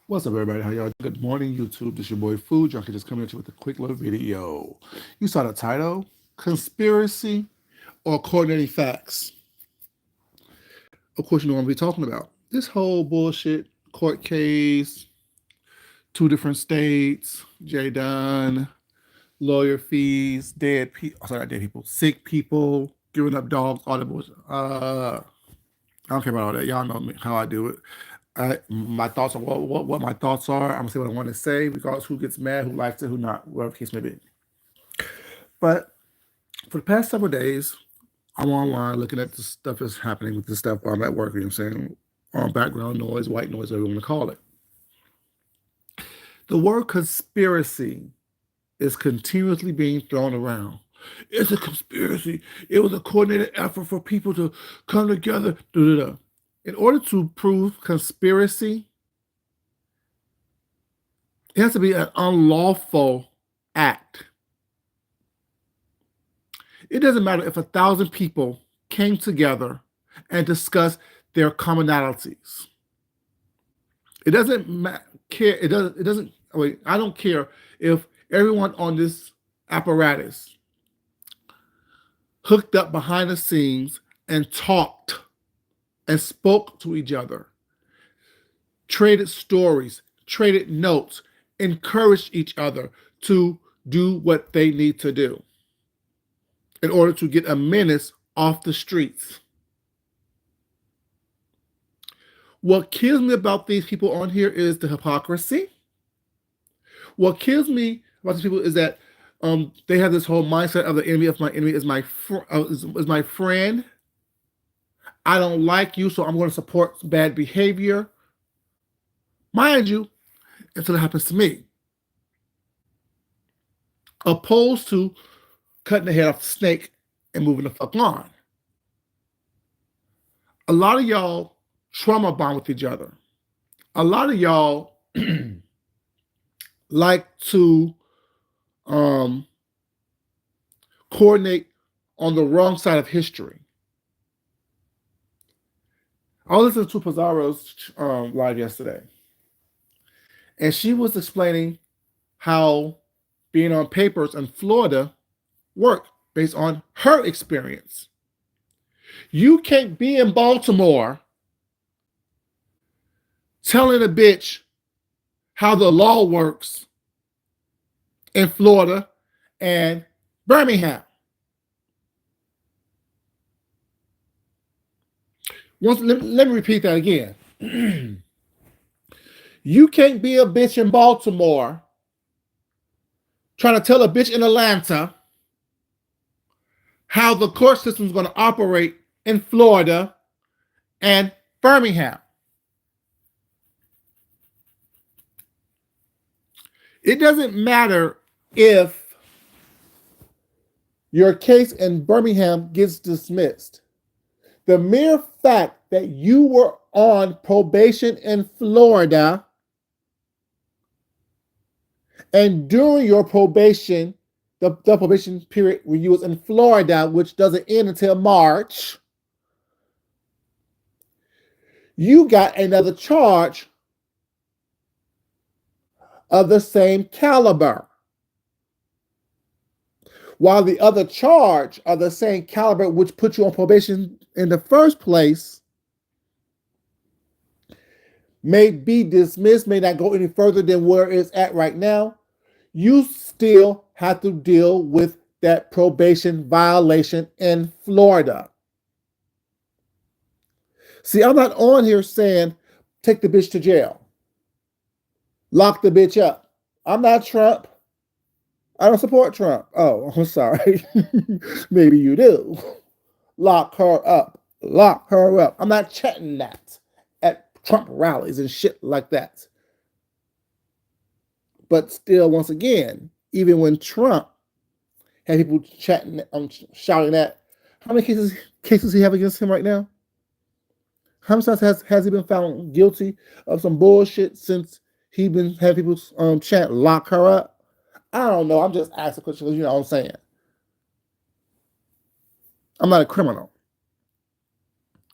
What's up, everybody? How y'all? Good morning, YouTube. This your boy Food Junkie just coming at you with a quick little video. You saw the title: Conspiracy or Coordinating Facts. Of course, you know what I'm gonna be talking about. This whole bullshit court case, two different states, Jay Dunn, lawyer fees, dead people. Sorry, not dead people, sick people, giving up dogs, all that bullshit. I don't care about all that. Y'all know me, how I do it. My thoughts are what my thoughts are. I'm gonna say what I want to say, regardless who gets mad, who likes it, who not, whatever the case may be. But for the past several days, I'm online looking at the stuff that's happening with this stuff while I'm at work. You know what I'm saying? Background noise, white noise, whatever you want to call it. The word conspiracy is continuously being thrown around. It's a conspiracy. It was a coordinated effort for people to come together. Da, da, da. In order to prove conspiracy, it has to be an unlawful act. It doesn't matter if 1,000 people came together and discussed their commonalities. It doesn't care. It doesn't. It doesn't. Wait, I don't care if everyone on this apparatus hooked up behind the scenes and talked and spoke to each other, traded stories, traded notes, encouraged each other to do what they need to do in order to get a menace off the streets. What kills me about these people on here is the hypocrisy. What kills me about these people is that they have this whole mindset of the enemy of my enemy is my friend. I don't like you, so I'm going to support bad behavior. Mind you, until it happens to me. Opposed to cutting the head off the snake and moving the fuck on. A lot of y'all trauma bond with each other. A lot of y'all like to coordinate on the wrong side of history. I was listening to Pizarro's live yesterday, and she was explaining how being on papers in Florida worked based on her experience. You can't be in Baltimore telling a bitch how the law works in Florida and Birmingham. Let me repeat that again. You can't be a bitch in Baltimore trying to tell a bitch in Atlanta how the court system is going to operate in Florida and Birmingham. It doesn't matter if your case in Birmingham gets dismissed. The mere fact that you were on probation in Florida and during your probation, the probation period when you was in Florida, which doesn't end until March, you got another charge of the same caliber. While the other charge of the same caliber, which put you on probation in the first place, may be dismissed, may not go any further than where it's at right now, you still have to deal with that probation violation in Florida. See, I'm not on here saying take the bitch to jail, lock the bitch up. I'm not Trump. I don't support Trump. Oh, I'm sorry. Maybe you do. Lock her up. Lock her up. I'm not chatting that at Trump rallies and shit like that. But still, once again, even when Trump had people chatting, shouting at, how many cases he have against him right now? How many times has he been found guilty of some bullshit since he been had people chant lock her up? I don't know. I'm just asking questions because you know what I'm saying. I'm not a criminal.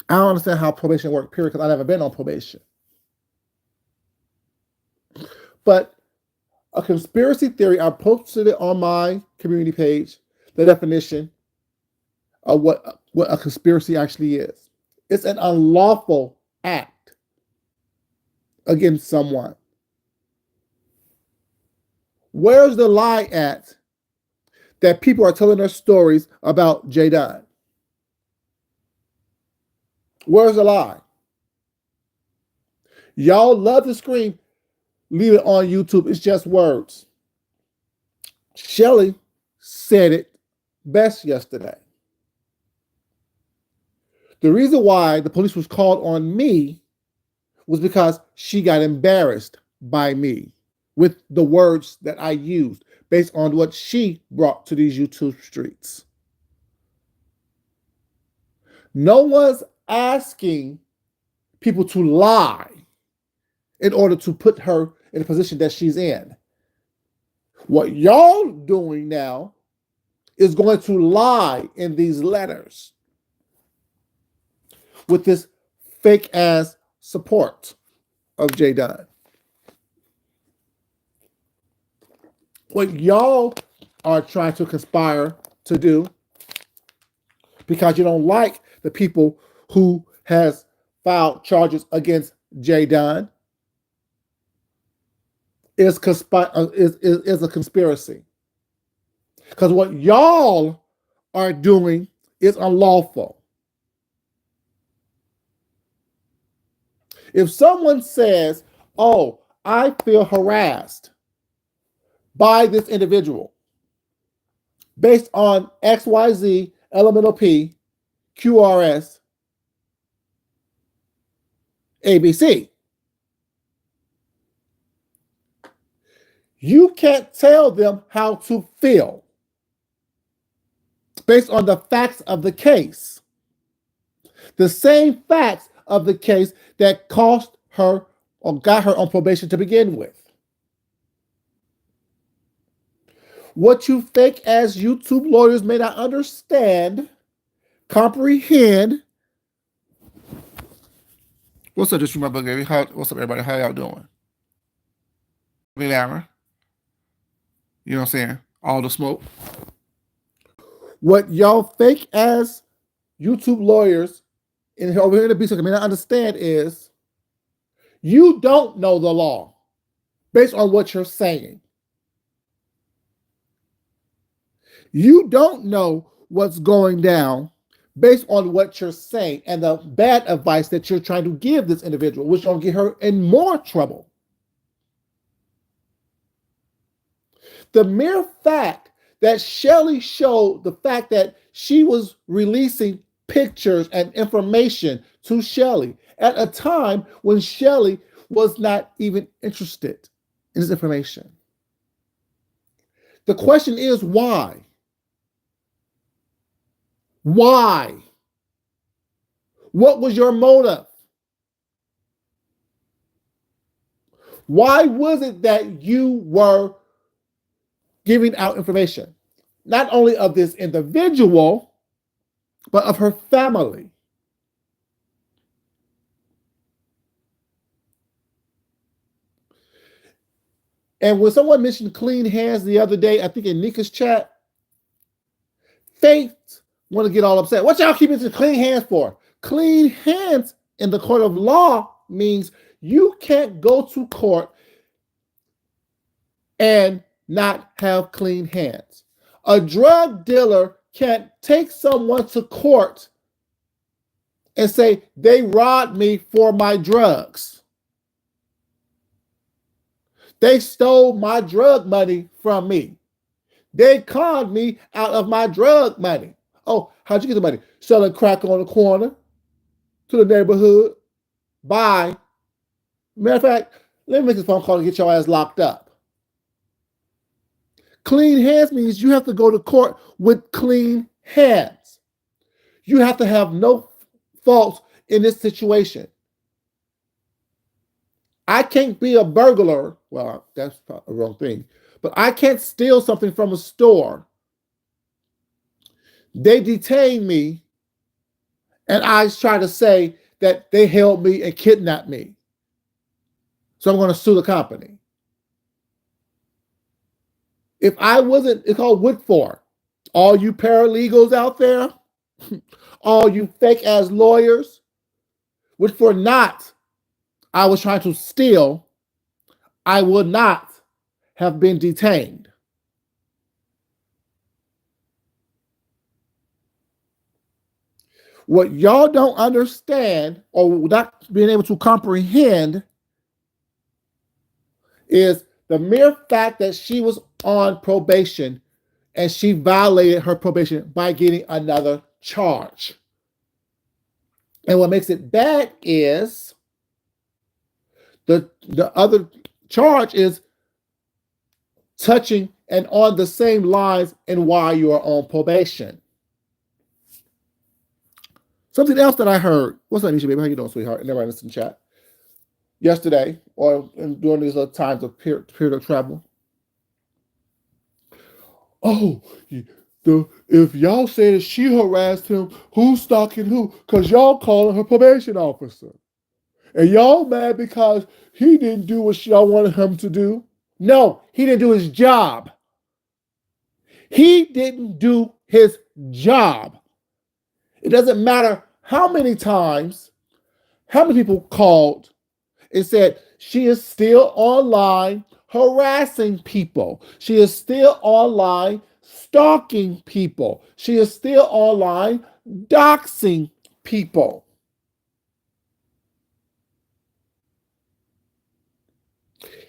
I don't understand how probation works, period, because I've never been on probation. But a conspiracy theory, I posted it on my community page, the definition of what a conspiracy actually is. It's an unlawful act against someone. Where's the lie at that people are telling their stories about Jadon? Where's the lie? Y'all love to scream, leave it on YouTube. It's just words. Shelly said it best yesterday. The reason why the police was called on me was because she got embarrassed by me with the words that I used based on what she brought to these YouTube streets. No one's asking people to lie in order to put her in the position that she's in. What y'all doing now is going to lie in these letters with this fake ass support of Jadon. What y'all are trying to conspire to do, because you don't like the people who has filed charges against Jadon, is a conspiracy. Because what y'all are doing is unlawful. If someone says, oh, I feel harassed by this individual based on XYZ, elemental P, QRS, ABC, you can't tell them how to feel based on the facts of the case. The same facts of the case that cost her or got her on probation to begin with. What you fake as YouTube lawyers may not understand, comprehend. What's up, just remember, baby? What's up, everybody? How y'all doing? Big Aaron. You know what I'm saying? All the smoke. What y'all fake as YouTube lawyers in over here in the beach may not understand is you don't know the law based on what you're saying. You don't know what's going down based on what you're saying and the bad advice that you're trying to give this individual, which will get her in more trouble. The mere fact that Shelly showed the fact that she was releasing pictures and information to Shelly at a time when Shelly was not even interested in this information. The question is why? Why? What was your motive? Why was it that you were giving out information, not only of this individual, but of her family? And when someone mentioned clean hands the other day, I think in Nika's chat, Faith want to get all upset. What y'all keep mentioning clean hands for? Clean hands in the court of law means you can't go to court and not have clean hands. A drug dealer can't take someone to court and say they robbed me for my drugs. They stole my drug money from me. They conned me out of my drug money. Oh, how'd you get the money? Selling crack on the corner to the neighborhood. Bye. Matter of fact, let me make this phone call and get your ass locked up. Clean hands means you have to go to court with clean hands. You have to have no faults in this situation. I can't be a burglar. Well, that's a wrong thing. But I can't steal something from a store. They detain me, and I try to say that they held me and kidnapped me. So I'm going to sue the company. If I wasn't, it's called what for? All you paralegals out there, all you fake ass lawyers, which for not, I was trying to steal, I would not have been detained. What y'all don't understand or not being able to comprehend is the mere fact that she was on probation and she violated her probation by getting another charge. And what makes it bad is the other charge is touching and on the same lines and while you are on probation. Something else that I heard. What's up, Nisha, baby? How you doing, sweetheart? And everybody listen to chat. Yesterday, or during these little times of period of travel. Oh, if y'all say that she harassed him, who's stalking who? Because y'all calling her probation officer. And y'all mad because he didn't do what y'all wanted him to do? No, he didn't do his job. He didn't do his job. It doesn't matter how many times, how many people called and said she is still online harassing people. She is still online stalking people. She is still online doxing people.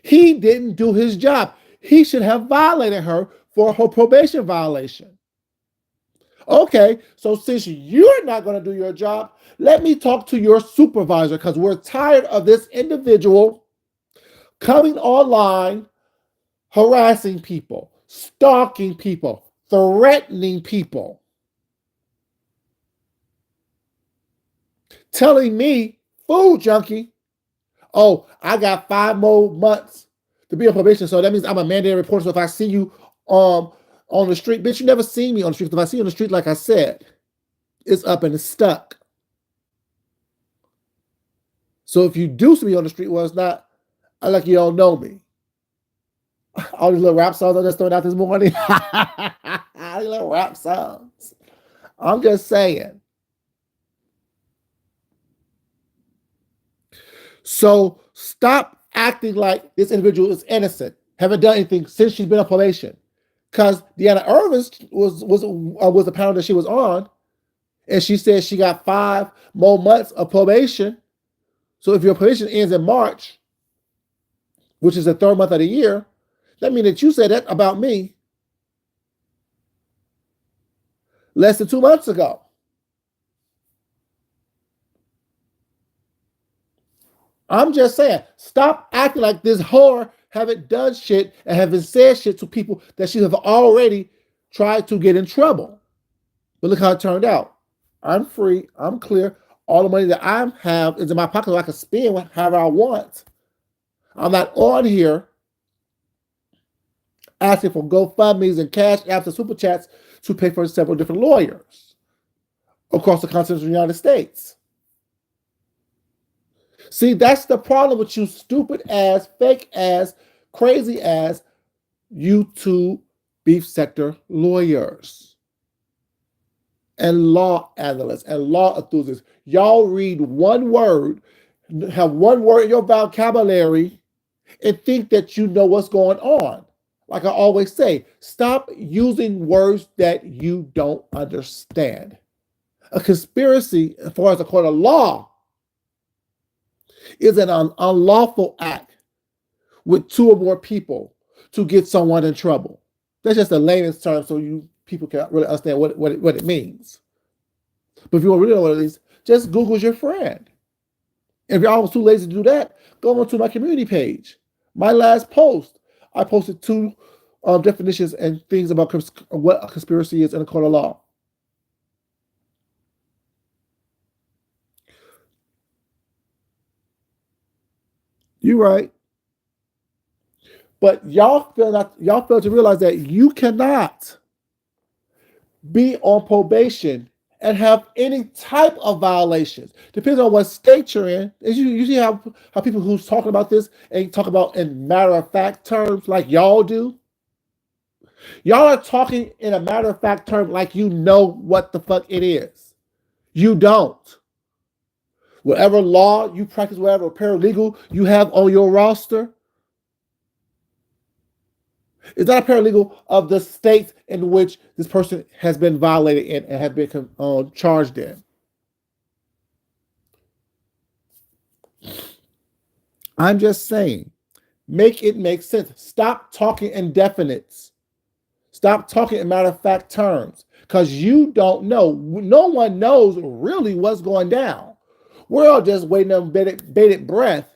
He didn't do his job. He should have violated her for her probation violation. Okay, so since you're not going to do your job, let me talk to your supervisor because we're tired of this individual coming online, harassing people, stalking people, threatening people, telling me, food junkie, oh, I got 5 more months to be on probation, so that means I'm a mandated reporter. So if I see you on the street, bitch, you never see me on the street. If I see you on the street, like I said, it's up and it's stuck. So if you do see me on the street, well, it's not like you don't know me. All these little rap songs I just throwing out this morning. All these little rap songs. I'm just saying. So stop acting like this individual is innocent, haven't done anything since she's been on probation. Because Deanna Irvin was the panel that she was on, and she said she got 5 more months of probation. So if your probation ends in March, which is the 3rd month of the year, that means that you said that about me less than 2 months ago. I'm just saying, stop acting like this whore haven't done shit and haven't said shit to people that she have already tried to get in trouble. But look how it turned out. I'm free. I'm clear. All the money that I have is in my pocket so I can spend however I want. I'm not on here asking for GoFundMes and cash apps and super chats to pay for several different lawyers across the continental United States. See, that's the problem with you stupid ass, fake ass, crazy ass YouTube beef sector lawyers and law analysts and law enthusiasts. Y'all read one word, have one word in your vocabulary, and think that you know what's going on. Like I always say, stop using words that you don't understand. A conspiracy, as far as a court of law, is an unlawful act with 2 or more people to get someone in trouble. That's just a layman's term so you people can really understand what it means. But if you want to really know what it is, just Google's your friend. If you're almost too lazy to do that, go on to my community page. My last post, I posted 2 definitions and things about what a conspiracy is in a court of law. You're right. But y'all fail to realize that you cannot be on probation and have any type of violations. Depends on what state you're in. You usually have how people who's talking about this and talk about in matter of fact terms like y'all do. Y'all are talking in a matter of fact term like you know what the fuck it is. You don't. Whatever law you practice, whatever paralegal you have on your roster, is not a paralegal of the states in which this person has been violated in and have been charged in. I'm just saying, make it make sense. Stop talking indefinites. Stop talking in matter of fact terms because you don't know. No one knows really what's going down. We're all just waiting on bated breath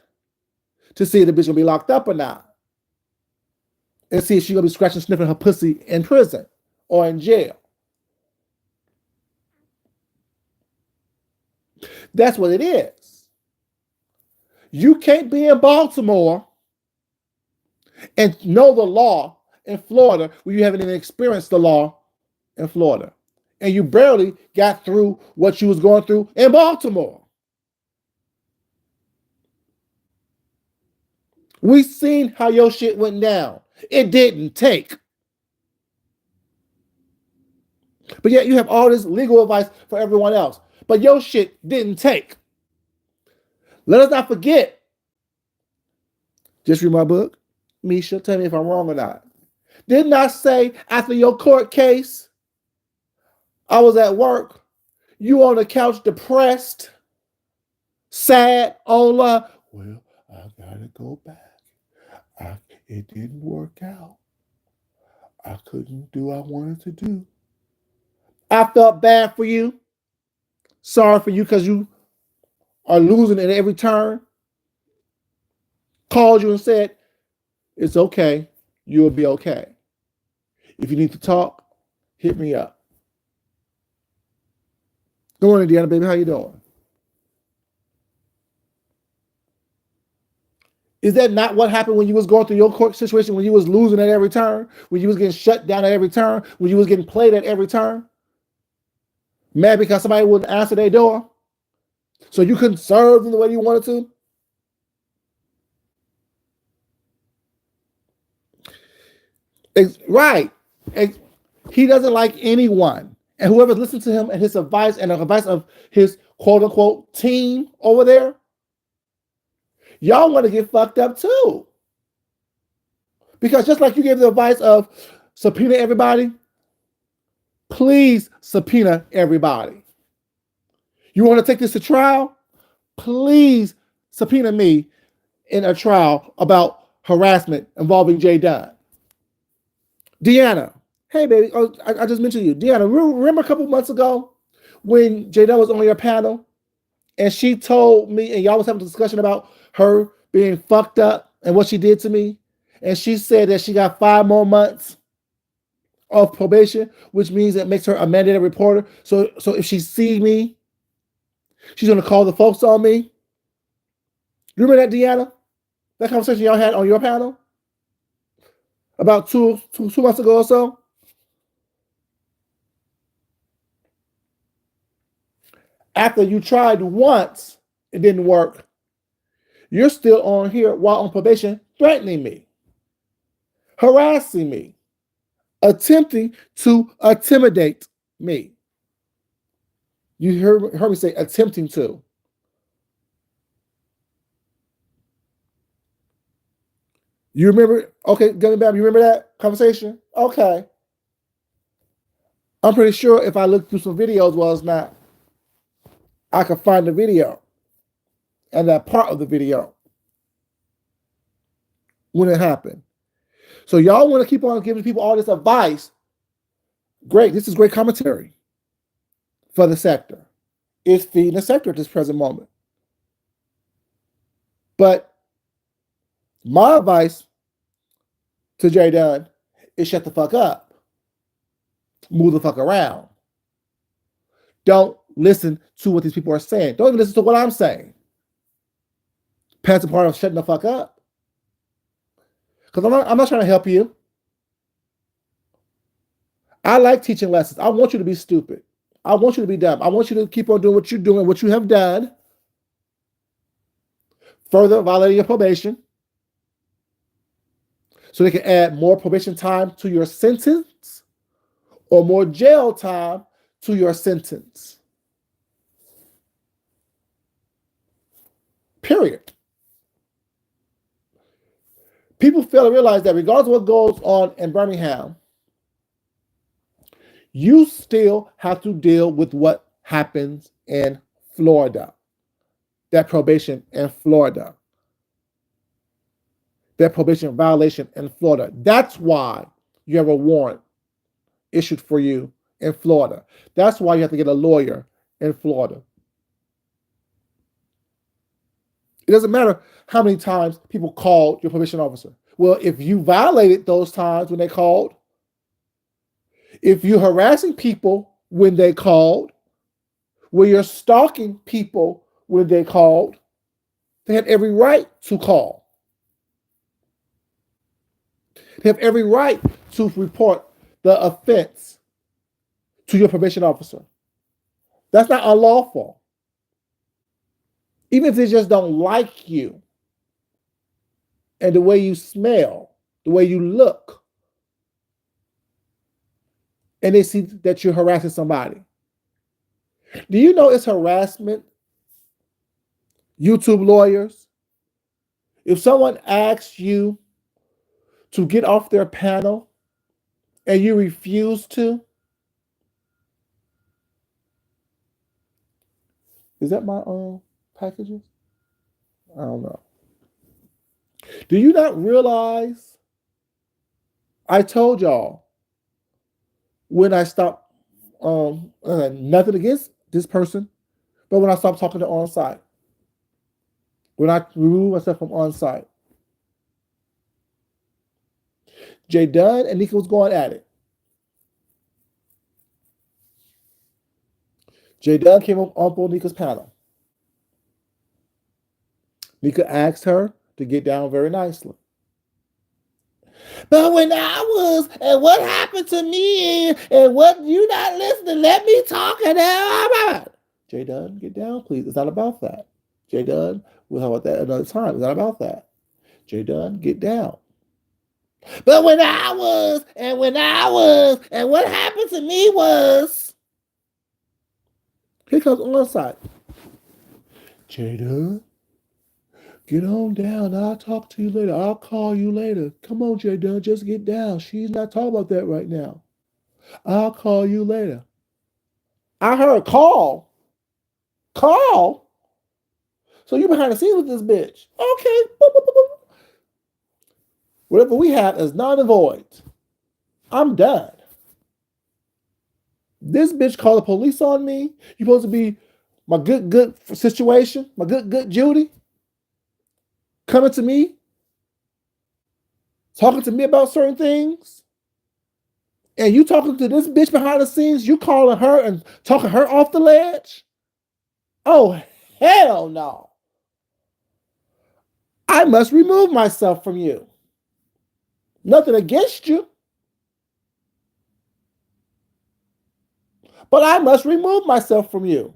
to see if the bitch will be locked up or not. And see if she's going to be scratching, sniffing her pussy in prison or in jail. That's what it is. You can't be in Baltimore and know the law in Florida when you haven't even experienced the law in Florida. And you barely got through what you was going through in Baltimore. We seen how your shit went down. It didn't take. But yet you have all this legal advice for everyone else. But your shit didn't take. Let us not forget. Just read my book. Misha, tell me if I'm wrong or not. Didn't I say after your court case, I was at work, you on the couch depressed, sad, well, I gotta go back. It didn't work out. I couldn't do what I wanted to do. I felt bad for you. Sorry for you because you are losing at every turn. Called you and said, it's okay. You'll be okay. If you need to talk, hit me up. Good morning, Deanna, baby. How you doing? Is that not what happened when you was going through your court situation, when you was losing at every turn, when you was getting shut down at every turn, when you was getting played at every turn? Mad because somebody wouldn't answer their door? So you couldn't serve them the way you wanted to? Right. He doesn't like anyone. And whoever's listening to him and his advice and the advice of his quote unquote team over there, y'all want to get fucked up too. Because just like you gave the advice of subpoena everybody, please subpoena everybody. You want to take this to trial? Please subpoena me in a trial about harassment involving Jay Dunn. Deanna, hey baby, I just mentioned you. Deanna, remember a couple months ago when Jay Dunn was on your panel and she told me, and y'all was having a discussion about her being fucked up and what she did to me? And she said that she got 5 more months of probation, which means it makes her a mandated reporter. So if she sees me, she's going to call the folks on me. You remember that, Deanna? That conversation y'all had on your panel? About two months ago or so? After you tried once, it didn't work. You're still on here while on probation, threatening me, harassing me, attempting to intimidate me. You heard me say attempting to. You remember? Okay, Gummy Bam, you remember that conversation? Okay. I'm pretty sure if I look through some videos, well, it's not, I could find the video and that part of the video when it happened. So y'all want to keep on giving people all this advice. Great. This is great commentary for the sector. It's feeding the sector at this present moment. But my advice to Jay Dunn is shut the fuck up. Move the fuck around. Don't listen to what these people are saying. Don't even listen to what I'm saying. Pass the part of shutting the fuck up. Because I'm not trying to help you. I like teaching lessons. I want you to be stupid. I want you to be dumb. I want you to keep on doing what you're doing, what you have done. Further violating your probation. So they can add more probation time to your sentence or more jail time to your sentence. Period. People fail to realize that regardless of what goes on in Birmingham, you still have to deal with what happens in Florida. That probation in Florida. That probation violation in Florida. That's why you have a warrant issued for you in Florida. That's why you have to get a lawyer in Florida. It doesn't matter how many times people called your probation officer. Well, if you violated those times when they called, if you're harassing people when they called, when you're stalking people when they called, they have every right to call. They have every right to report the offense to your probation officer. That's not unlawful. Even if they just don't like you and the way you smell, the way you look, and they see that you're harassing somebody. Do you know it's harassment? YouTube lawyers, if someone asks you to get off their panel and you refuse to, is that my packages? I don't know. Do you not realize I told y'all when I stopped, nothing against this person, but when I stopped talking to on-site, when I removed myself from on-site, Jay Dunn and Nika was going at it. Jay Dunn came up on Nika's panel. Nika asked her to get down very nicely. But when I was, and what happened to me, and what you not listening, let me talk. And Jay Dunn, get down, please. It's not about that. Jay Dunn, we'll talk about that another time. It's not about that. Jay Dunn, get down. But when I was, and what happened to me was. Here comes on-site. Jay Dunn, get on down. I'll talk to you later. I'll call you later. Come on, Jay Dunn, just get down. She's not talking about that right now. I'll call you later. I heard call. Call? So you behind the scenes with this bitch. Okay. Boop, boop, boop, boop. Whatever we have is null and void. I'm done. This bitch called the police on me. You supposed to be my good situation, my good Judy. Coming to me, talking to me about certain things. And you talking to this bitch behind the scenes, you calling her and talking her off the ledge? Oh, hell no. I must remove myself from you. Nothing against you. But I must remove myself from you.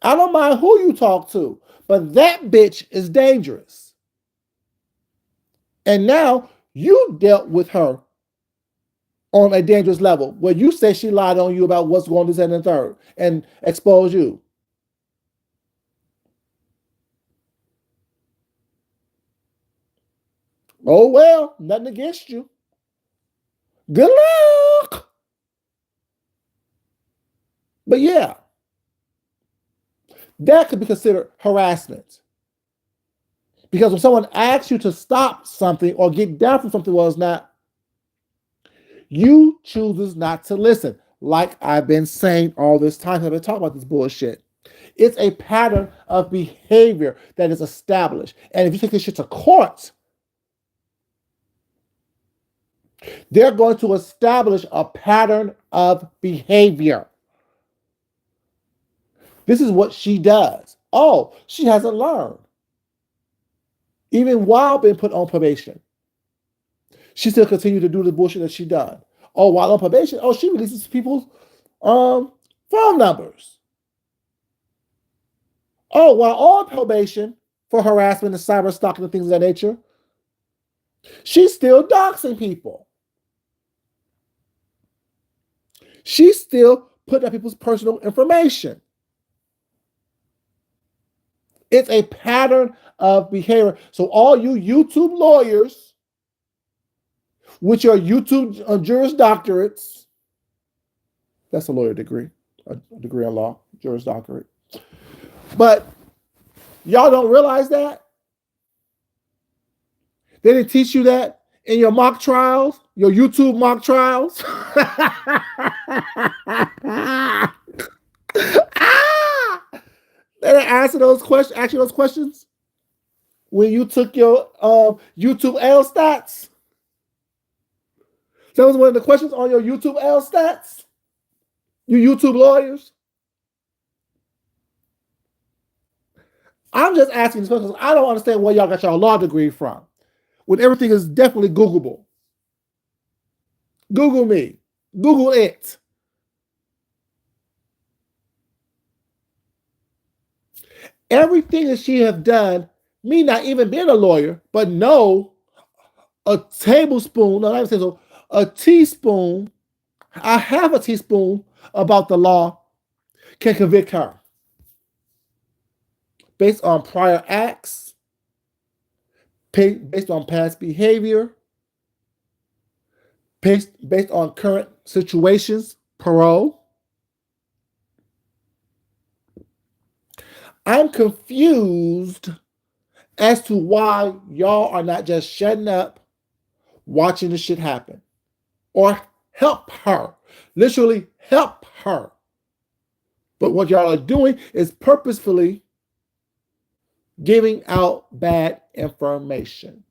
I don't mind who you talk to, but that bitch is dangerous. And now you dealt with her on a dangerous level where you say she lied on you about what's going on this and the third and expose you. Oh, well, nothing against you. Good luck. But yeah, that could be considered harassment. Because when someone asks you to stop something or get down from something was not, you chooses not to listen. Like I've been saying all this time, I've been talking about this bullshit. It's a pattern of behavior that is established. And if you take this shit to court, they're going to establish a pattern of behavior. This is what she does. Oh, she hasn't learned. Even while being put on probation, she still continued to do the bullshit that she done. Oh, while on probation, oh, she releases people's phone numbers. Oh, while on probation for harassment and cyber stalking and things of that nature, She's still doxing people. She's still putting up people's personal information. It's a pattern of behavior. So all you YouTube lawyers with your YouTube Juris Doctorates, that's a lawyer degree, a degree in law, Juris Doctorate. But y'all don't realize that? They didn't teach you that in your mock trials, your YouTube mock trials. They didn't ask you those questions when you took your YouTube LSATs. That was one of the questions on your YouTube LSATs. You YouTube lawyers. I'm just asking this question. I don't understand where y'all got your law degree from, when everything is definitely Googleable. Google me. Google it. Everything that she have done, me not even being a lawyer, but know a tablespoon, no, not even so, a teaspoon, I have a teaspoon about the law can convict her. Based on prior acts, based on past behavior, based on current situations, parole. I'm confused as to why y'all are not just shutting up, watching this shit happen. Or help her. Literally help her. But what y'all are doing is purposefully giving out bad information.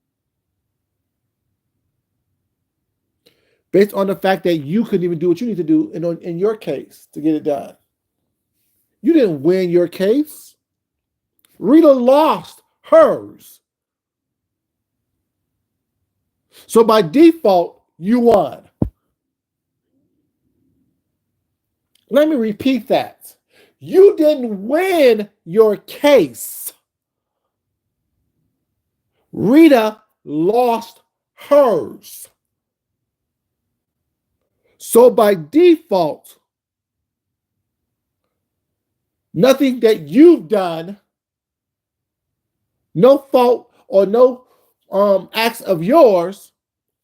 Based on the fact that you couldn't even do what you need to do in your case to get it done. You didn't win your case. Rita lost hers. So by default, you won. Let me repeat that. You didn't win your case. Rita lost hers. So by default, nothing that you've done, no fault or no acts of yours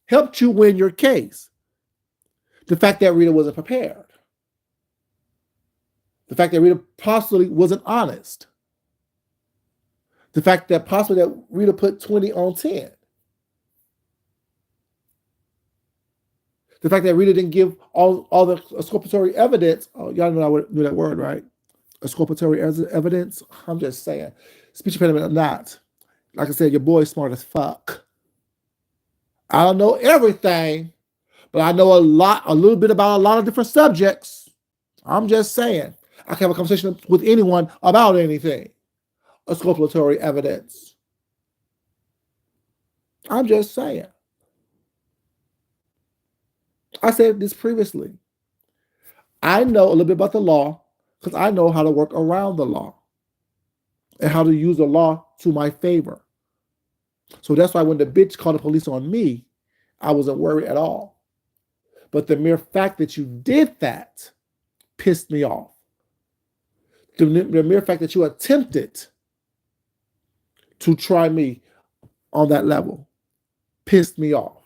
helped you win your case. The fact that Rita wasn't prepared. The fact that Rita possibly wasn't honest. The fact that possibly that Rita put 20 on 10. The fact that Rita didn't give all the exculpatory evidence. Oh, y'all knew that word, right? Exculpatory evidence. I'm just saying. Speech impediment or not. Like I said, your boy's smart as fuck. I don't know everything, but I know a little bit about a lot of different subjects. I'm just saying. I can have a conversation with anyone about anything. Exculpatory evidence. I'm just saying. I said this previously. I know a little bit about the law because I know how to work around the law and how to use the law to my favor. So that's why when the bitch called the police on me, I wasn't worried at all. But the mere fact that you did that pissed me off. The mere fact that you attempted to try me on that level pissed me off.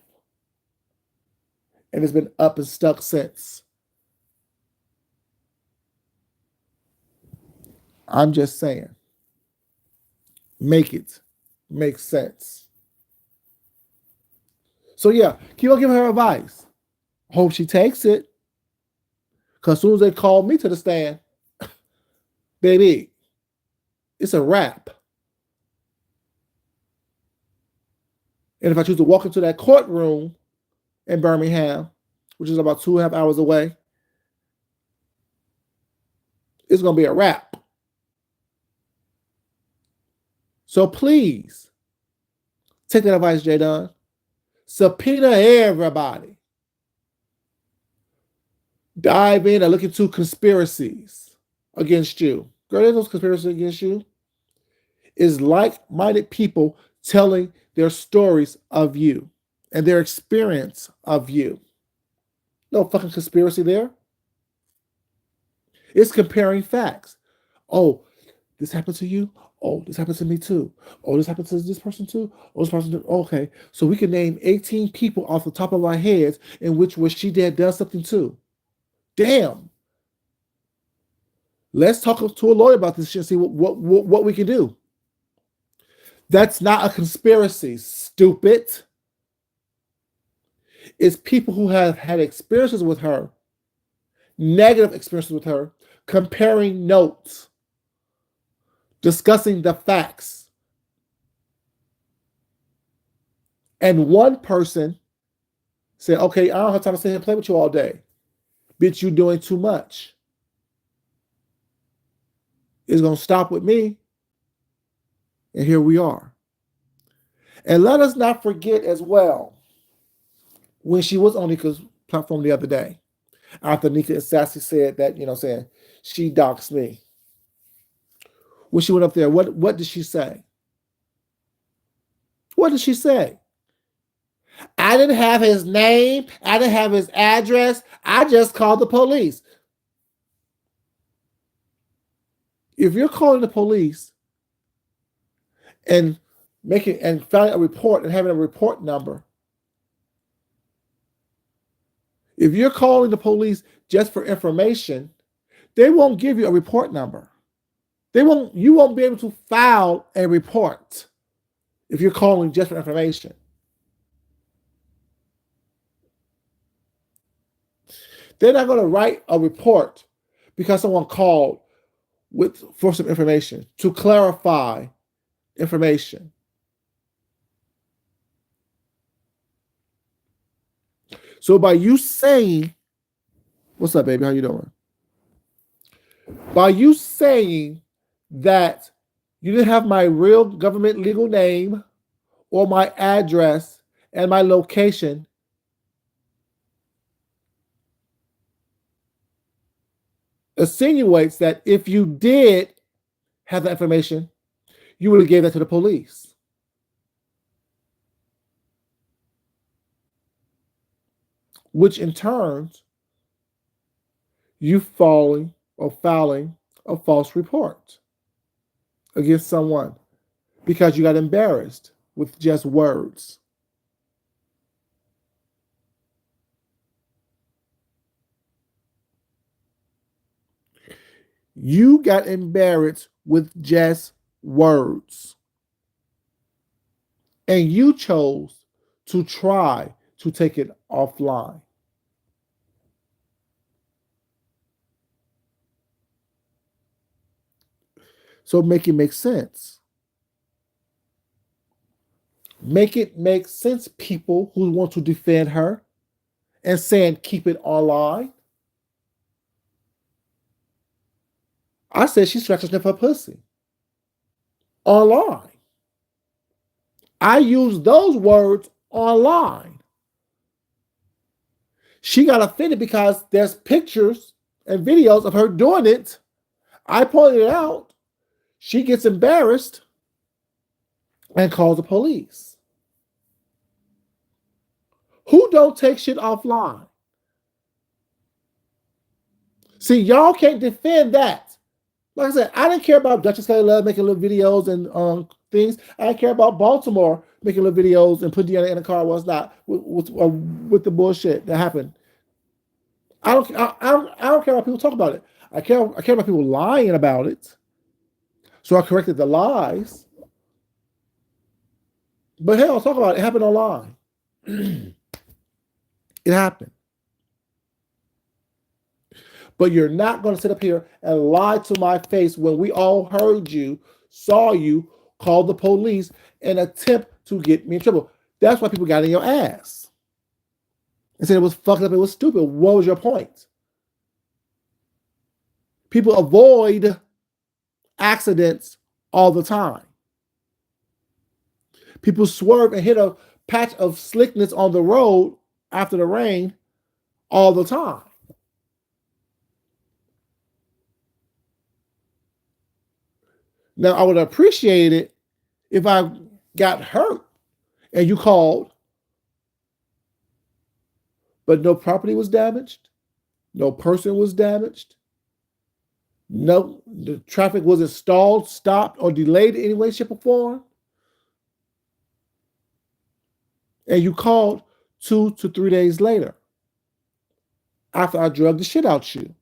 And it's been up and stuck since. I'm just saying. Make it make sense. So yeah, keep on giving her advice. Hope she takes it. Because as soon as they call me to the stand, baby, it's a wrap. And if I choose to walk into that courtroom in Birmingham, which is about 2.5 hours away, it's going to be a wrap. So please, take that advice, J. Dunn. Subpoena everybody. Dive in and look into conspiracies against you. Girl, there's no conspiracy against you. It's like-minded people telling their stories of you and their experience of you. No fucking conspiracy there. It's comparing facts. Oh, this happened to you? Oh, this happened to me too. Oh, this happened to this person too. Oh, this person too. Okay. So we can name 18 people off the top of our heads in which what she did does something too. Damn. Let's talk to a lawyer about this shit and see what we can do. That's not a conspiracy, stupid. It's people who have had experiences with her, negative experiences with her, comparing notes, discussing the facts. And one person said, okay, I don't have time to sit here and play with you all day. Bitch, you doing too much. It's going to stop with me. And here we are. And let us not forget as well, when she was on Nika's platform the other day, after Nika and Sassy said that, saying, she doxed me. When she went up there, what did she say? What did she say? I didn't have his name. I didn't have his address. I just called the police. If you're calling the police and filing a report and having a report number, if you're calling the police just for information, they won't give you a report number. You won't be able to file a report if you're calling just for information. They're not going to write a report because someone called for some information to clarify information. So by you saying, what's up, baby? How you doing? By you saying that you didn't have my real government legal name or my address and my location, insinuates that if you did have that information, you would have gave that to the police. Which in turn, you filing a false report against someone because you got embarrassed with just words. You got embarrassed with just words. And you chose to try to take it offline. So make it make sense. Make it make sense, people who want to defend her and saying keep it online. I said she scratched her sniff her pussy. Online. I used those words online. She got offended because there's pictures and videos of her doing it. I pointed it out. She gets embarrassed and calls the police. Who don't take shit offline? See, y'all can't defend that. Like I said, I didn't care about Duchess Kelly Love making little videos and things. I didn't care about Baltimore making little videos and putting Deanna in a car was not with the bullshit that happened. I don't care about people talk about it. I care about people lying about it. So I corrected the lies. But hell, talk about it. It happened online. It happened. But you're not going to sit up here and lie to my face when we all heard you, saw you, call the police, and attempt to get me in trouble. That's why people got in your ass. And said it was fucked up, it was stupid. What was your point? People avoid accidents all the time. People swerve and hit a patch of slickness on the road after the rain all the time. Now, I would appreciate it if I got hurt and you called, but no property was damaged, no person was damaged, no, the traffic wasn't stalled, stopped, or delayed in any way, shape, or form, and you called 2 to 3 days later after I drugged the shit out you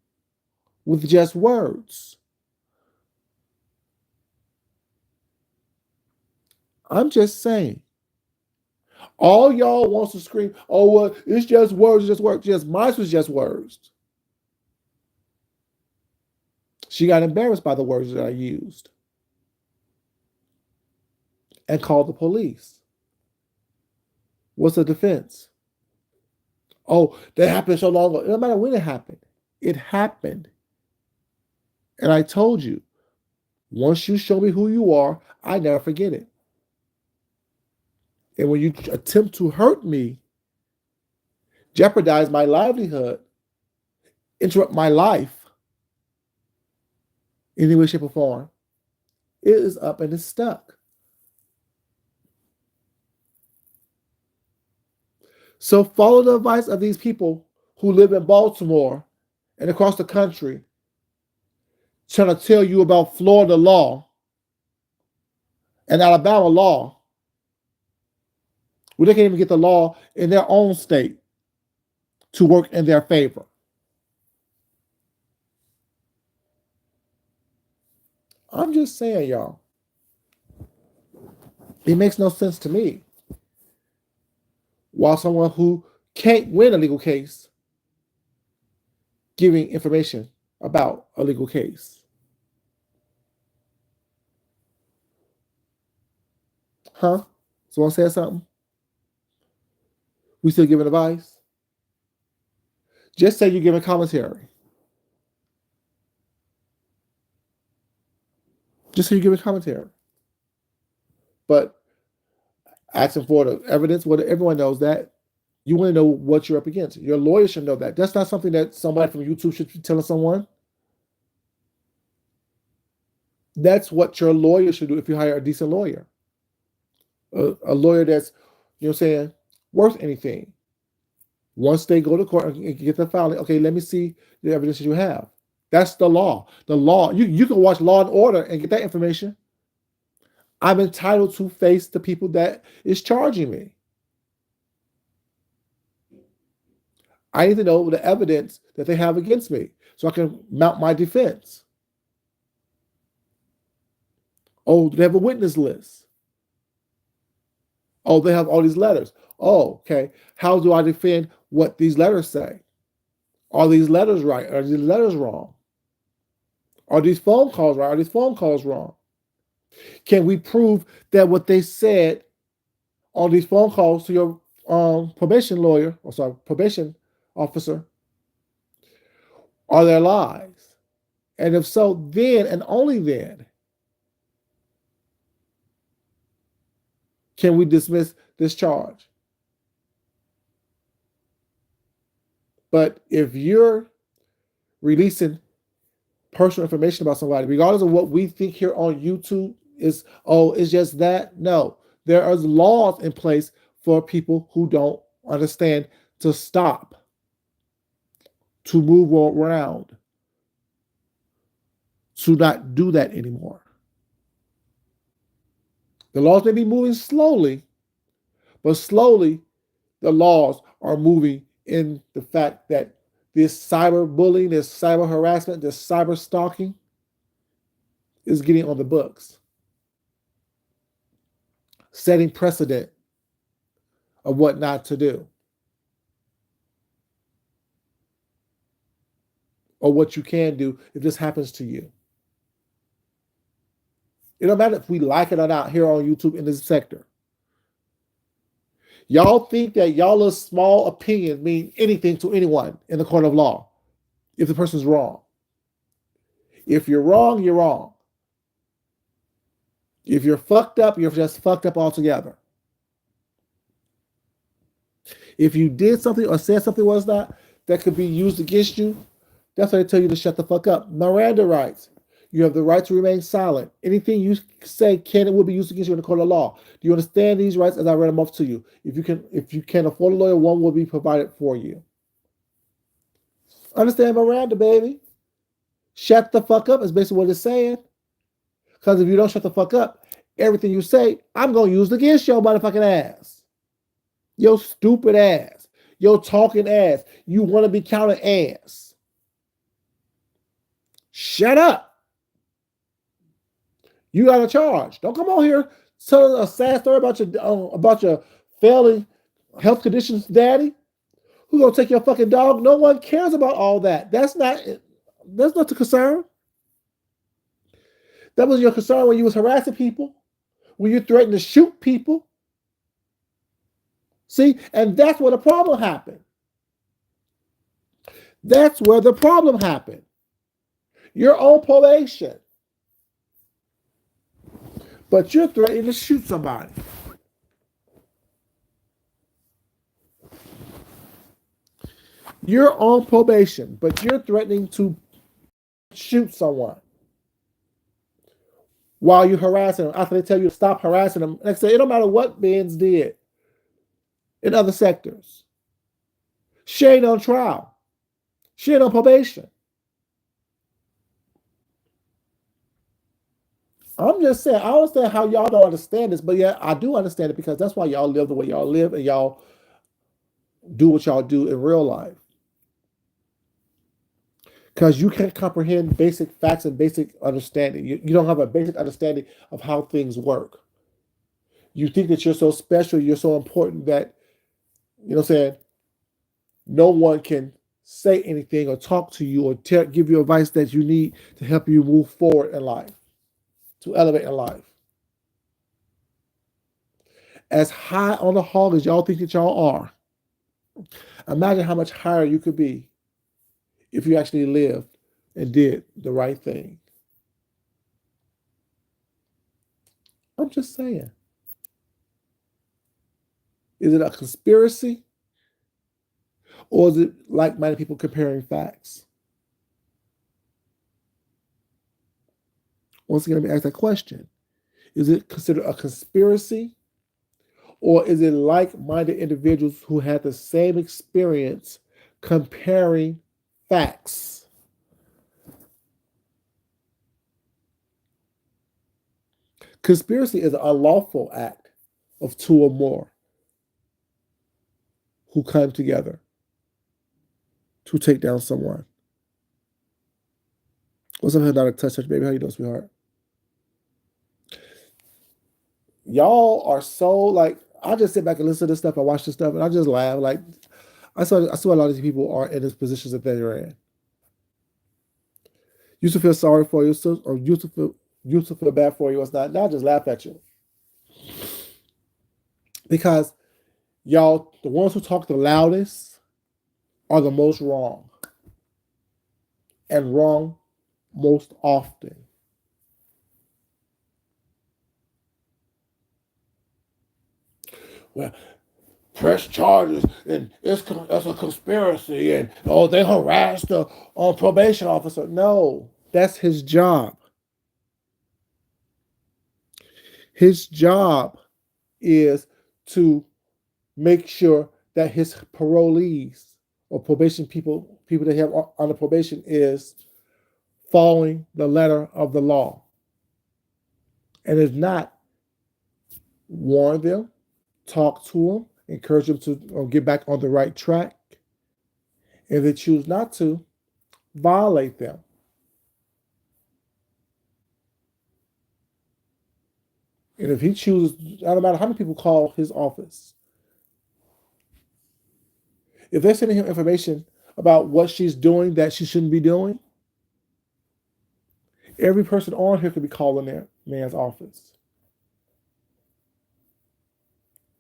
with just words. I'm just saying. All y'all wants to scream, oh, well, it's just words, it's just words. Yes, mine was just words. She got embarrassed by the words that I used and called the police. What's the defense? Oh, that happened so long ago. It doesn't matter when it happened. It happened. And I told you, once you show me who you are, I never forget it. And when you attempt to hurt me, jeopardize my livelihood, interrupt my life in any way, shape, or form, it is up and it's stuck. So follow the advice of these people who live in Baltimore and across the country trying to tell you about Florida law and Alabama law. Well, they can't even get the law in their own state to work in their favor. I'm just saying, y'all. It makes no sense to me. While someone who can't win a legal case giving information about a legal case. Huh? Someone said something? We still giving advice? Just say you're giving commentary. Just say you're giving commentary. But asking for the evidence, well, everyone knows that. You want to know what you're up against. Your lawyer should know that. That's not something that somebody from YouTube should be telling someone. That's what your lawyer should do if you hire a decent lawyer. A lawyer that's, you know what I'm saying, worth anything. Once they go to court and get the filing, okay, let me see the evidence that you have. That's the law. The law, you can watch Law and Order and get that information. I'm entitled to face the people that is charging me. I need to know the evidence that they have against me so I can mount my defense. Oh, they have a witness list. Oh, they have all these letters. Oh, okay. How do I defend what these letters say? Are these letters right? Are these letters wrong? Are these phone calls right? Are these phone calls wrong? Can we prove that what they said on these phone calls to your probation officer, are their lies? And if so, then and only then can we dismiss this charge. But if you're releasing personal information about somebody, regardless of what we think here on YouTube is, oh, it's just that. No, there are laws in place for people who don't understand to stop, to move around, to not do that anymore. The laws may be moving slowly, but slowly the laws are moving in the fact that this cyberbullying, this cyber harassment, this cyber stalking is getting on the books, setting precedent of what not to do or what you can do if this happens to you. It don't matter if we like it or not here on YouTube in this sector. Y'all think that y'all's small opinions mean anything to anyone in the court of law if the person's wrong. If you're wrong, you're wrong. If you're fucked up, you're just fucked up altogether. If you did something or said something was not that could be used against you, that's why they tell you to shut the fuck up. Miranda rights. You have the right to remain silent. Anything you say can and will be used against you in the court of law. Do you understand these rights as I read them off to you? If you can afford a lawyer, one will be provided for you. Understand Miranda, baby? Shut the fuck up is basically what it's saying. Because if you don't shut the fuck up, everything you say, I'm gonna use against your motherfucking ass. Your stupid ass. Your talking ass. You want to be counted ass. Shut up. You got a charge. Don't come on here telling a sad story about your failing health conditions, daddy. Who gonna take your fucking dog? No one cares about all that. That's not the concern. That was your concern when you was harassing people, when you threatened to shoot people. See, and that's where the problem happened. That's where the problem happened. You're on probation, but you're threatening to shoot somebody. You're on probation, but you're threatening to shoot someone while you're harassing them. After they tell you to stop harassing them, like I say, it don't matter what Benz did in other sectors. She ain't on trial. She ain't on probation. I'm just saying, I understand how y'all don't understand this, but yeah, I do understand it because that's why y'all live the way y'all live and y'all do what y'all do in real life. Because you can't comprehend basic facts and basic understanding. You don't have a basic understanding of how things work. You think that you're so special, you're so important that, you know what I'm saying, no one can say anything or talk to you or give you advice that you need to help you move forward in life, to elevate in life. As high on the hog as y'all think that y'all are, imagine how much higher you could be if you actually lived and did the right thing. I'm just saying. Is it a conspiracy? Or is it like-minded people comparing facts? Once again, let me ask that question. Is it considered a conspiracy? Or is it like-minded individuals who had the same experience comparing facts? Conspiracy is an unlawful act of two or more who come together to take down someone. What's up, Hypnotic Touch, baby? How you doing, sweetheart? Y'all are so like, I just sit back and listen to this stuff. I watch this stuff and I just laugh. Like, I saw a lot of these people are in these positions that they're in. Used to feel sorry for you, or used to feel bad for you. It's not. Now I just laugh at you because y'all, the ones who talk the loudest, are the most wrong, and wrong most often. Well, press charges and it's a conspiracy and they harassed the probation officer. No, that's his job. His job is to make sure that his parolees or probation people that have on the probation is following the letter of the law. And if not, warn them, talk to them, encourage them to get back on the right track. If they choose not to, violate them. And if he chooses, no matter how many people call his office, if they're sending him information about what she's doing that she shouldn't be doing, every person on here could be calling their man's office.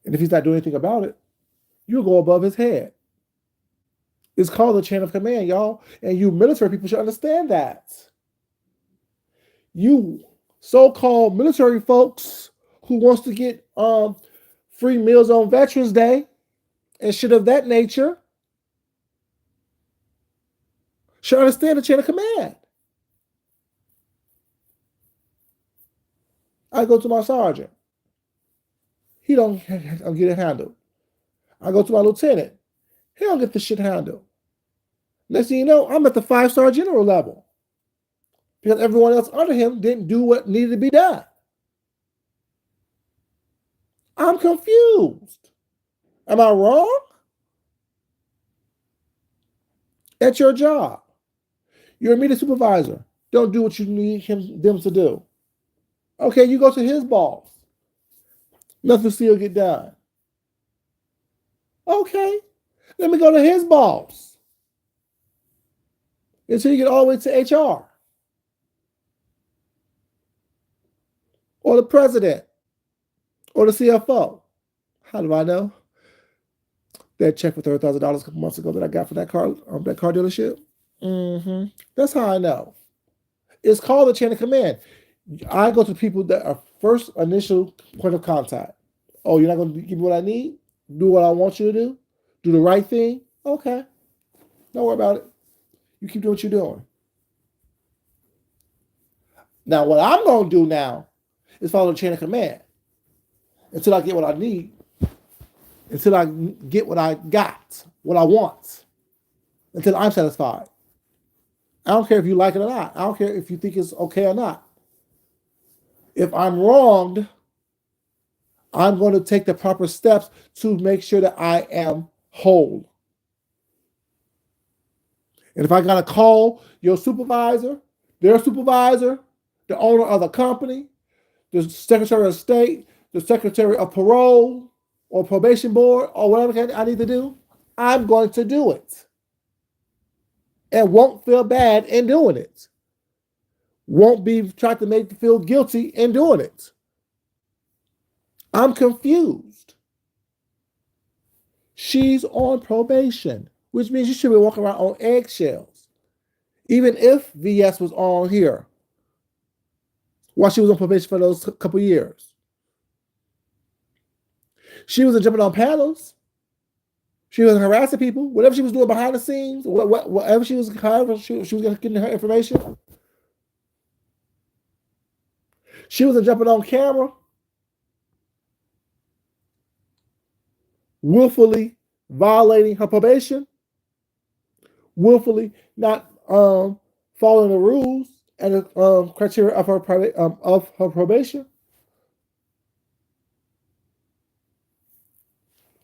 And if he's not doing anything about it, you'll go above his head. It's called the chain of command, y'all. And you military people should understand that. You so-called military folks who wants to get free meals on Veterans Day and shit of that nature should understand the chain of command. I go to my sergeant. He don't get it handled. I go to my lieutenant. He don't get the shit handled. Next thing you know, I'm at the 5-star general level because everyone else under him didn't do what needed to be done. I'm confused. Am I wrong? At your job, your immediate supervisor don't do what you need them to do. Okay, you go to his boss. Nothing still get done. Okay, let me go to his boss until you get all the way to HR or the president or the CFO. How do I know? That check for $30,000 a couple months ago that I got for that car dealership. That's how I know. It's called the chain of command. I go to people that are first initial point of contact. Oh, you're not going to give me what I need? Do what I want you to do? Do the right thing? Okay. Don't worry about it. You keep doing what you're doing. Now, what I'm going to do now is follow the chain of command until I get what I need, until I get what I got, what I want, until I'm satisfied. I don't care if you like it or not. I don't care if you think it's okay or not. If I'm wronged, I'm going to take the proper steps to make sure that I am whole. And if I got to call your supervisor, their supervisor, the owner of the company, the Secretary of State, the Secretary of Parole or Probation Board or whatever I need to do, I'm going to do it. And won't feel bad in doing it. Won't be trying to make you feel guilty in doing it. I'm confused. She's on probation, which means you should be walking around on eggshells. Even if VS was on here while she was on probation for those couple years. She wasn't jumping on panels. She wasn't harassing people. Whatever she was doing behind the scenes, whatever she was, however she was getting her information. She wasn't jumping on camera, willfully violating her probation, willfully not following the rules and the criteria of her probation.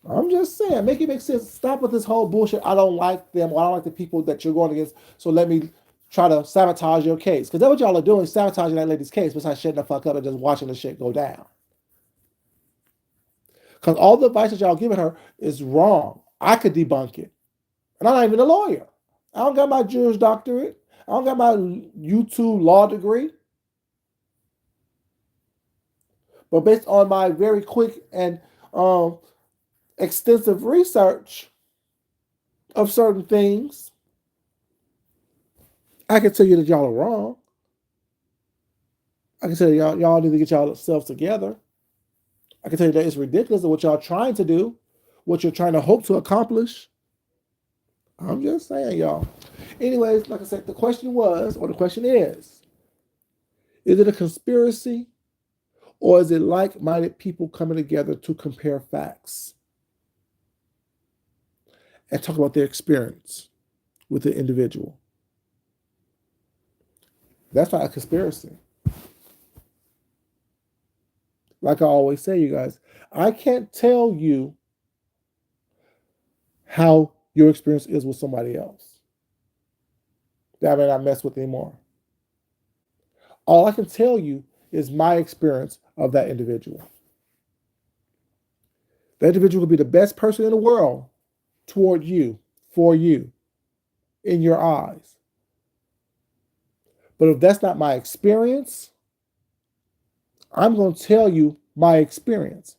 I'm just saying, make it make sense. Stop with this whole bullshit. I don't like them, or I don't like the people that you're going against, so let me try to sabotage your case. Because that's what y'all are doing, sabotaging that lady's case, besides shutting the fuck up and just watching the shit go down. Because all the advice that y'all giving her is wrong. I could debunk it. And I'm not even a lawyer. I don't got my Juris Doctorate. I don't got my YouTube law degree. But based on my very quick and extensive research of certain things, I can tell you that y'all are wrong. I can tell you y'all need to get yourselves together. I can tell you that it's ridiculous of what y'all trying to do, what you're trying to hope to accomplish. I'm just saying, y'all. Anyways, like I said, the question is it a conspiracy, or is it like-minded people coming together to compare facts and talk about their experience with the individual? That's not a conspiracy. Like I always say, you guys, I can't tell you how your experience is with somebody else that I may not mess with anymore. All I can tell you is my experience of that individual. That individual could be the best person in the world toward you, for you, in your eyes. But if that's not my experience, I'm going to tell you my experience.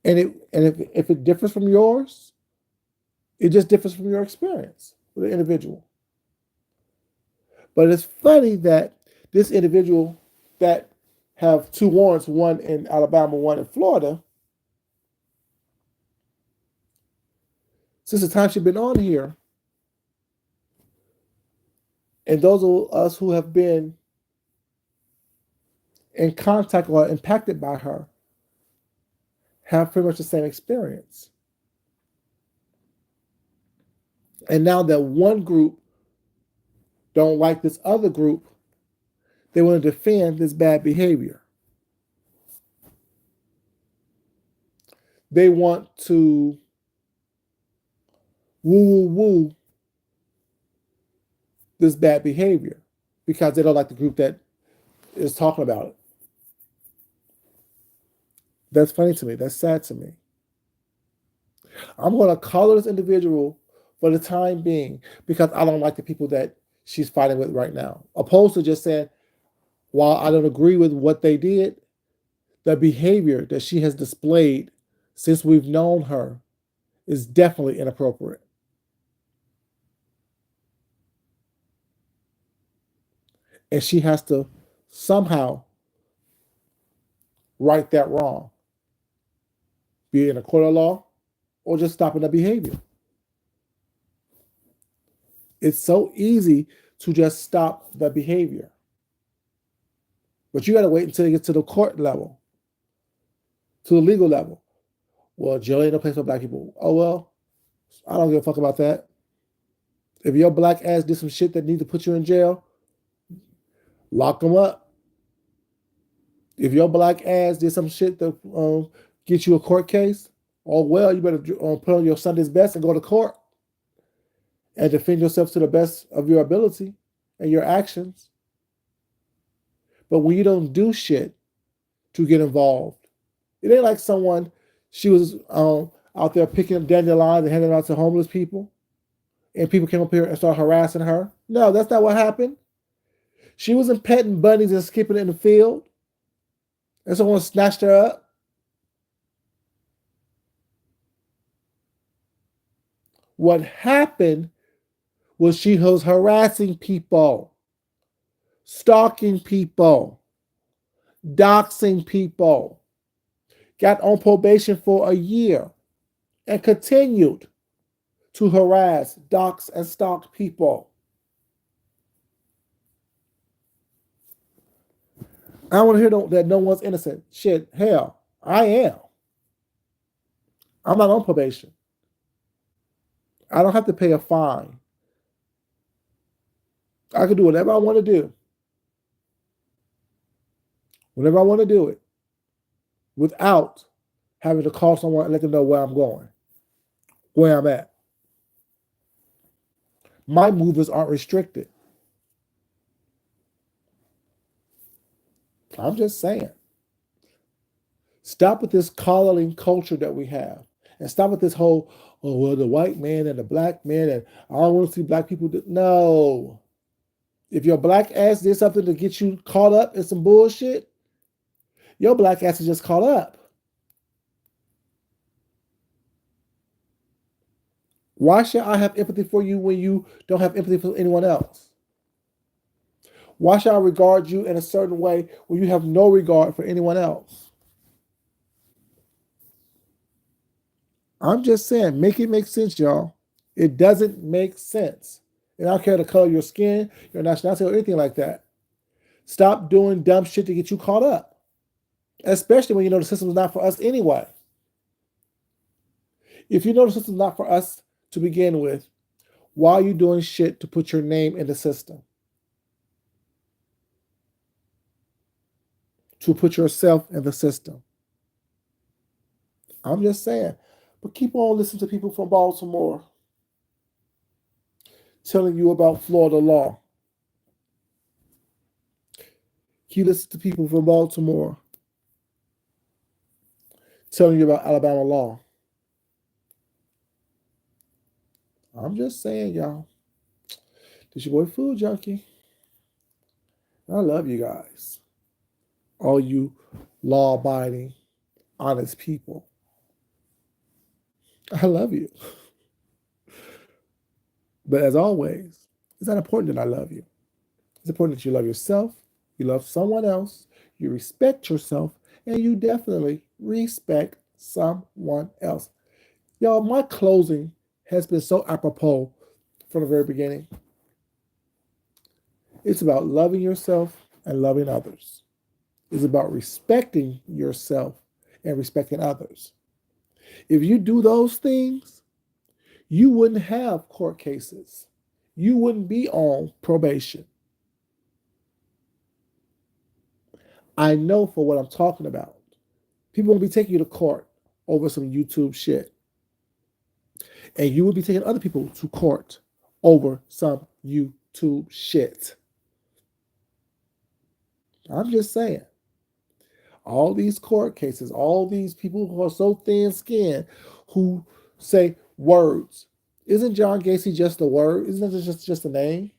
And if it differs from yours, it just differs from your experience with the individual. But it's funny that this individual that have 2 warrants, one in Alabama, one in Florida, since the time she's been on here, and those of us who have been in contact or impacted by her have pretty much the same experience. And now that one group don't like this other group, they want to defend this bad behavior. They want to woo this bad behavior because they don't like the group that is talking about it. That's funny to me. That's sad to me. I'm going to color this individual for the time being because I don't like the people that she's fighting with right now. Opposed to just saying, while I don't agree with what they did, the behavior that she has displayed since we've known her is definitely inappropriate. And she has to somehow right that wrong, be it in a court of law or just stopping the behavior. It's so easy to just stop the behavior. But you got to wait until you get to the court level, to the legal level. Well, jail ain't no place for black people. Oh, well, I don't give a fuck about that. If your black ass did some shit that needs to put you in jail, lock them up. If your black ass did some shit to get you a court case, oh, well, you better put on your Sunday's best and go to court and defend yourself to the best of your ability and your actions. But when you don't do shit to get involved, it ain't like someone, she was out there picking up dandelions and handing them out to homeless people, and people came up here and started harassing her. No, that's not what happened. She wasn't petting bunnies and skipping in the field, and someone snatched her up. What happened was she was harassing people, stalking people, doxing people, got on probation for a year, and continued to harass, dox, and stalk people. I want to hear that no one's innocent. Shit, hell, I am. I'm not on probation. I don't have to pay a fine. I can do whatever I want to do. Whenever I want to do it. Without having to call someone and let them know where I'm going. Where I'm at. My movements aren't restricted. I'm just saying. Stop with this collaring culture that we have. And stop with this whole, oh, well, the white man and the black man, and I don't want to see black people do. No. If your black ass did something to get you caught up in some bullshit, your black ass is just caught up. Why should I have empathy for you when you don't have empathy for anyone else? Why should I regard you in a certain way when you have no regard for anyone else? I'm just saying, make it make sense, y'all. It doesn't make sense. And I don't care the color of your skin, your nationality, or anything like that. Stop doing dumb shit to get you caught up. Especially when you know the system is not for us anyway. If you know the system is not for us to begin with, why are you doing shit to put your name in the system? To put yourself in the system. I'm just saying. But keep on listening to people from Baltimore telling you about Florida law. Keep listening to people from Baltimore telling you about Alabama law. I'm just saying, y'all. This your boy Food Junkie. I love you guys. All you law-abiding, honest people. I love you. But as always, it's not important that I love you. It's important that you love yourself, you love someone else, you respect yourself, and you definitely respect someone else. Y'all, my closing has been so apropos from the very beginning. It's about loving yourself and loving others. is about respecting yourself and respecting others. If you do those things, you wouldn't have court cases. You wouldn't be on probation. I know for what I'm talking about. People won't be taking you to court over some YouTube shit. And you will be taking other people to court over some YouTube shit. I'm just saying. All these court cases, all these people who are so thin-skinned who say words. Isn't John Gacy just a word? Isn't that just a name?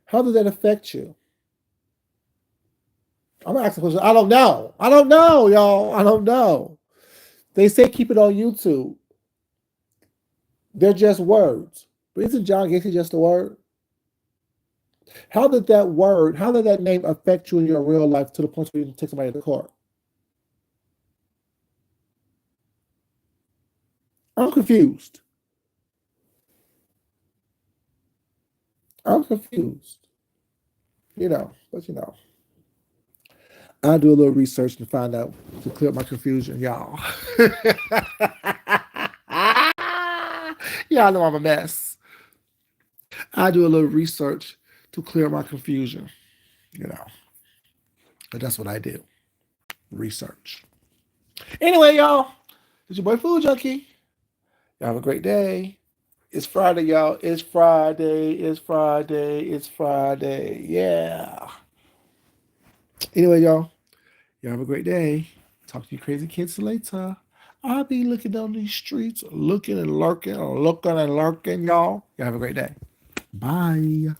How does that affect you? I'm asking a question. I don't know. I don't know, y'all. I don't know. They say keep it on YouTube. They're just words. But isn't John Gacy just a word? How did that name affect you in your real life to the point where you can take somebody to court? I'm confused. I'm confused. But I'll do a little research to find out, to clear up my confusion, y'all. Y'all know I'm a mess. I do a little research to clear my confusion, But that's what I do. Research. Anyway, y'all, it's your boy Food Junkie. Y'all have a great day. It's Friday, y'all. It's Friday. It's Friday. It's Friday. Yeah. Anyway, y'all have a great day. Talk to you crazy kids later. I'll be looking down these streets, looking and lurking, y'all. Y'all have a great day. Bye.